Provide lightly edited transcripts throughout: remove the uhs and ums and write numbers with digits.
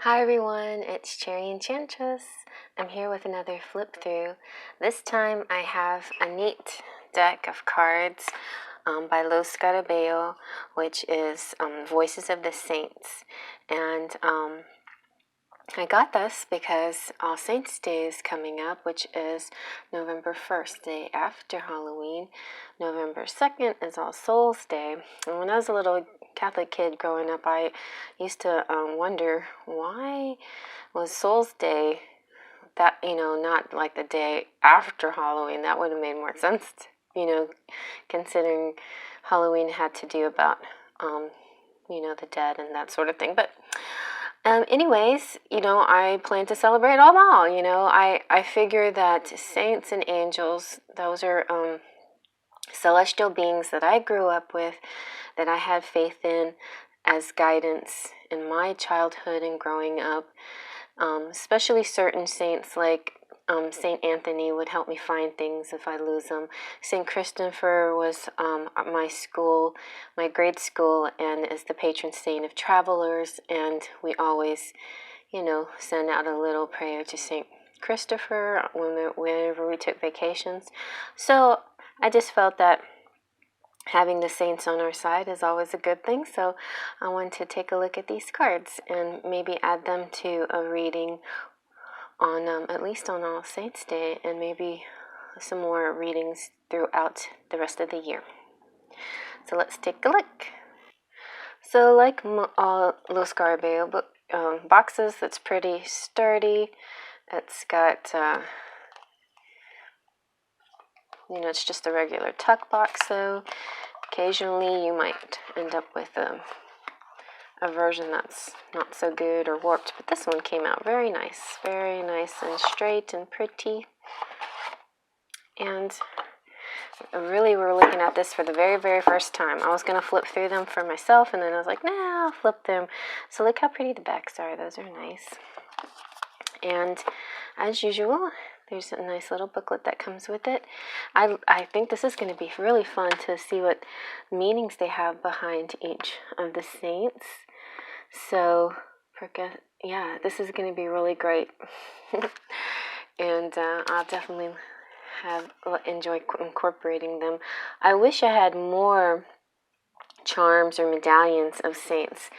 Hi everyone, it's Cherry Enchantress. I'm here with another flip through. This time I have a neat deck of cards by Lo Scarabeo, which is Voices of the Saints. And I got this because All Saints Day is coming up, which is November 1st, day after Halloween. November 2nd is All Souls Day. And when I was a little Catholic kid growing up, I used to wonder why was Souls Day that, not like the day after Halloween. That would have made more sense, considering Halloween had to do about, the dead and that sort of thing. But anyways, I plan to celebrate them all. I figure that saints and angels, those are celestial beings that I grew up with, that I had faith in as guidance in my childhood and growing up. Especially certain saints like Saint Anthony would help me find things if I lose them. Saint Christopher was my grade school, and is the patron saint of travelers. And we always, send out a little prayer to Saint Christopher whenever we took vacations. So I just felt that having the saints on our side is always a good thing. So I want to take a look at these cards and maybe add them to a reading on at least on All Saints Day, and maybe some more readings throughout the rest of the year. So let's take a look. So like all Lo Scarabeo boxes, that's pretty sturdy. It's got it's just a regular tuck box, so occasionally you might end up with a version that's not so good or warped, but this one came out very nice and straight and pretty. And really, we're looking at this for the very, very first time. I was going to flip through them for myself, and then I was like, nah, I'll flip them. So look how pretty the backs are. Those are nice. And as usual, there's a nice little booklet that comes with it. I think this is going to be really fun to see what meanings they have behind each of the saints. So, this is going to be really great. And I'll definitely enjoy incorporating them. I wish I had more charms or medallions of saints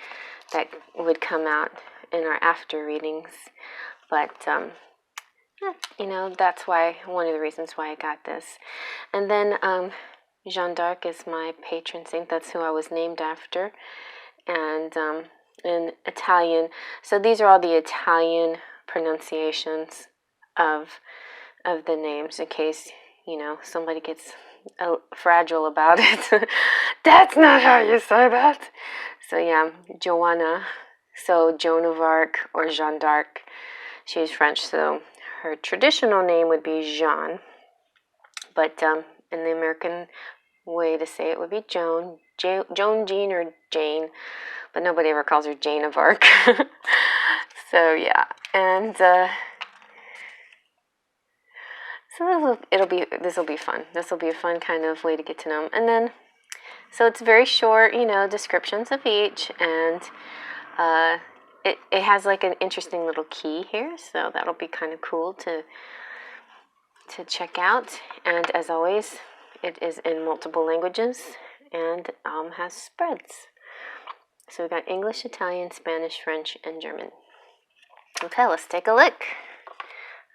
that would come out in our after readings. But, that's one of the reasons why I got this. And then Jeanne d'Arc is my patron saint. That's who I was named after. And in Italian, so these are all the Italian pronunciations of the names, in case somebody gets fragile about it. That's not how you say that. So yeah, Joanna, so Joan of Arc or Jeanne d'Arc. She's French, so her traditional name would be Jeanne, but in the American way to say it would be Joan, Jean, or Jane, but nobody ever calls her Jane of Arc. So yeah, and so this will be fun. This will be a fun kind of way to get to know them. And then, so it's very short, descriptions of each, and it has like an interesting little key here, so that'll be kind of cool to check out. And as always, it is in multiple languages and has spreads. So we've got English, Italian, Spanish, French, and German. Okay, let's take a look.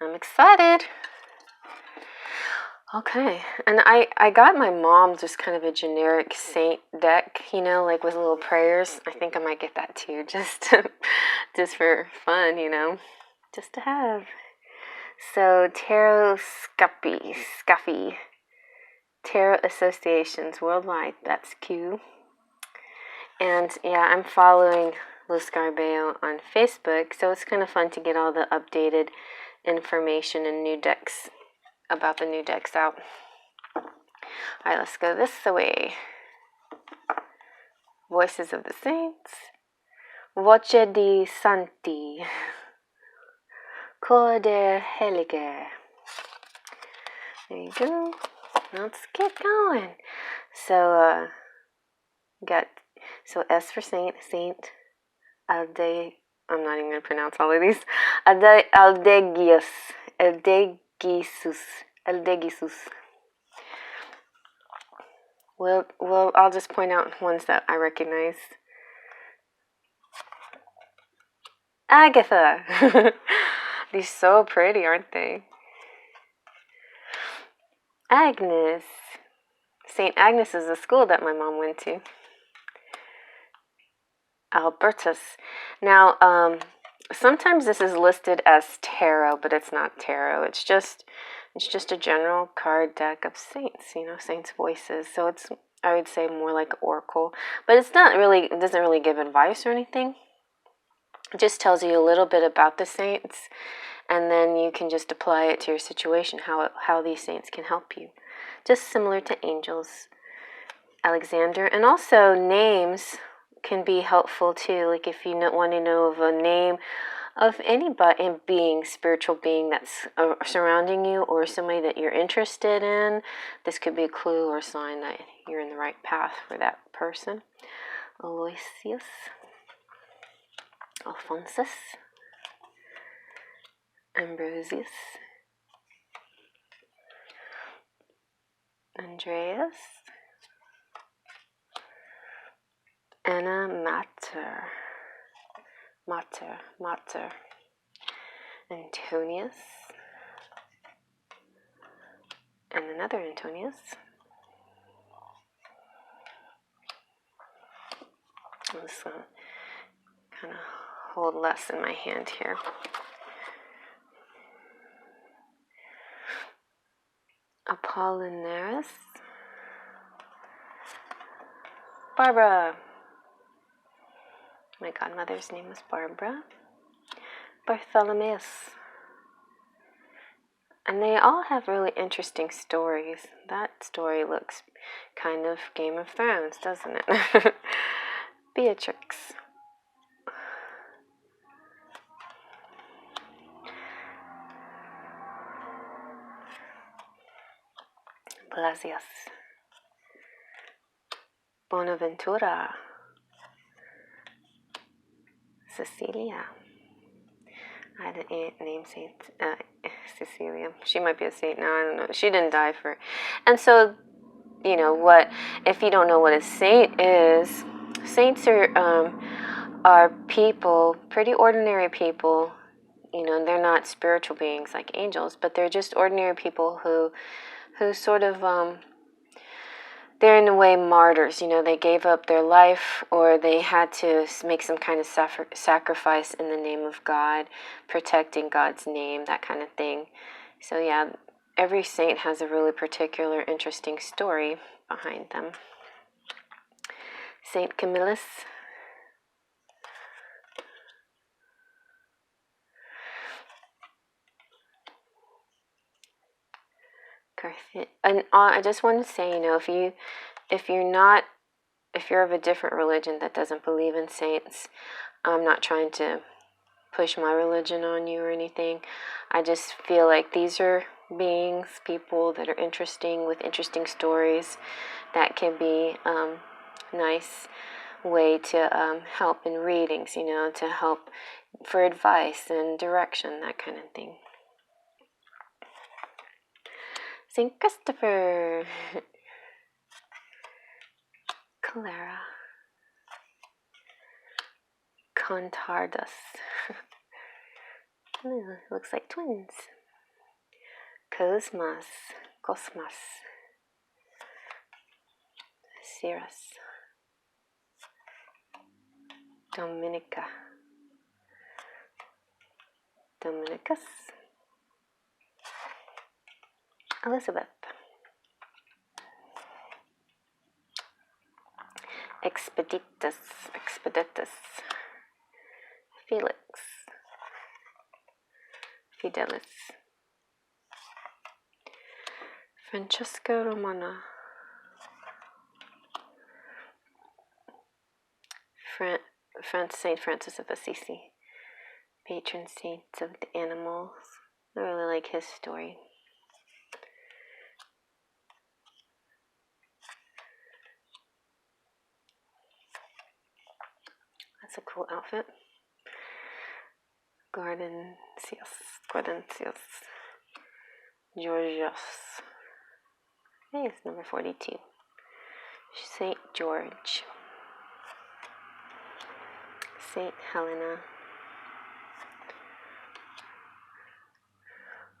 I'm excited. Okay, and I got my mom just kind of a generic saint deck, like with little prayers. I think I might get that too, just for fun, just to have. So Tarot Scuffy, Tarot Associations Worldwide, that's Q. And yeah, I'm following Lo Scarabeo on Facebook, so it's kind of fun to get all the updated information and new decks, about the new decks out. Alright, let's go this way. Voices of the Saints. Voce di Santi. Cor de Heilige. There you go. Let's get going. So S for Saint, Saint of the I'm not even going to pronounce all of these. Aldegius. Aldegisus. Well, I'll just point out ones that I recognize. Agatha. They're so pretty, aren't they? Agnes. St. Agnes is a school that my mom went to. Albertus. Now, sometimes this is listed as tarot, but it's not tarot. It's just a general card deck of saints, saints' voices. So it's, I would say, more like oracle, but it doesn't really give advice or anything. It just tells you a little bit about the saints, and then you can just apply it to your situation, how these saints can help you. Just similar to angels, Alexander. And also names can be helpful too. Like if you want to know of a name of anybody, spiritual being that's surrounding you, or somebody that you're interested in, this could be a clue or a sign that you're in the right path for that person. Aloysius. Alphonsus. Ambrosius. Andreas. Anna Mater. Antonius. And another Antonius. I'm just going to kind of hold less in my hand here. Apollinaris. Barbara. My godmother's name was Barbara. Bartholomeus. And they all have really interesting stories. That story looks kind of Game of Thrones, doesn't it? Beatrix. Blasius. Bonaventura. Cecilia. I had a name Saint Cecilia. She might be a saint now. I don't know. She didn't die for it. And so, if you don't know what a saint is, saints are people, pretty ordinary people. They're not spiritual beings like angels, but they're just ordinary people who sort of they're in a way martyrs. They gave up their life, or they had to make some kind of sacrifice in the name of God, protecting God's name, that kind of thing. So yeah, every saint has a really particular, interesting story behind them. Saint Camillus. And I just want to say, if you're of a different religion that doesn't believe in saints, I'm not trying to push my religion on you or anything. I just feel like these are beings, people that are interesting, with interesting stories that can be nice way to help in readings, to help for advice and direction, that kind of thing. St. Christopher. Clara. Contardus. Looks like twins. Cosmas. Cirrus. Dominicus. Elizabeth. Expeditus. Felix. Fidelis. Francesca Romana. Saint Francis of Assisi. Patron saint of the animals. I really like his story. That's a cool outfit. Gardencius, Georgios. I think it's number 42. Saint George, Saint Helena,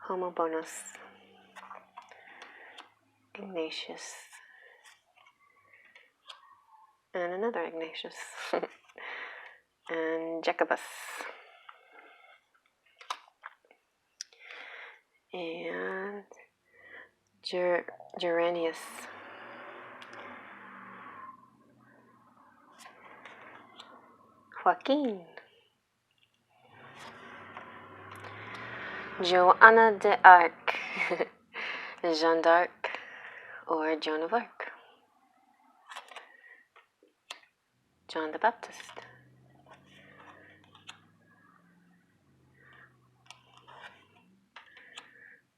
Homobonus, Ignatius, and another Ignatius, and Jacobus, and Geranius, Joaquin, Joanna d'Arc, Jeanne d'Arc, or Joan of Arc, John the Baptist,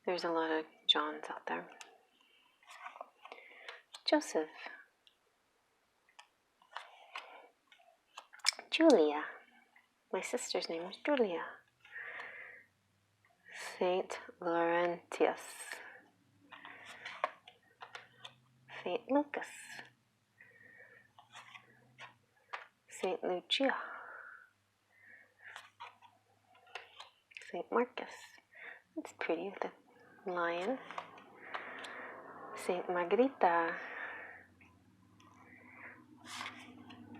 there's a lot of Johns out there, Joseph, Julia, my sister's name is Julia, Saint Laurentius, Saint Lucas, Saint Lucia, Saint Marcus, that's pretty with a lion, Saint Margarita.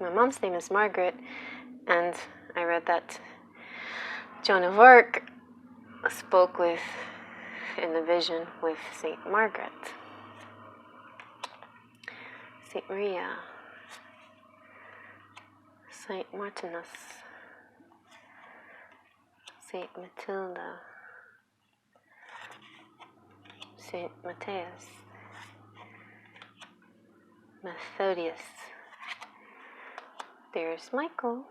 My mom's name is Margaret, and I read that Joan of Arc spoke with, in the vision, with Saint Margaret. Saint Maria, Saint Martinus, Saint Matilda, Saint Matthias, Methodius, there's Michael,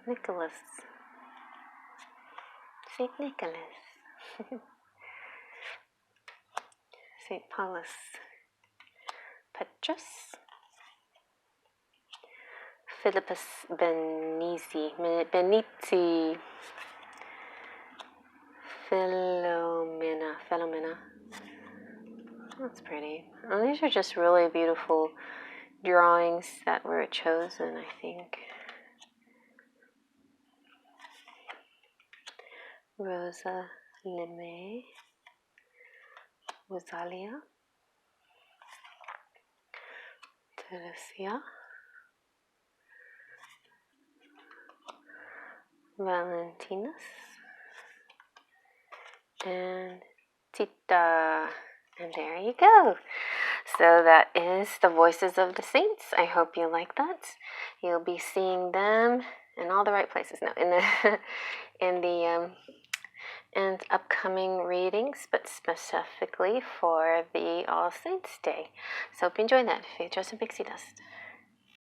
Nicholas, Saint Nicholas, Saint Paulus, Petrus, Philippus Benizi, Philomena. That's pretty. And these are just really beautiful drawings that were chosen, I think. Rosa Lime, Rosalia, Teresia, Valentinus, and Tita. And there you go. So that is the Voices of the Saints. I hope you like that. You'll be seeing them in all the right places. No, in the upcoming readings, but specifically for the All Saints Day. So hope you enjoyed that. Faith, trust, and pixie dust.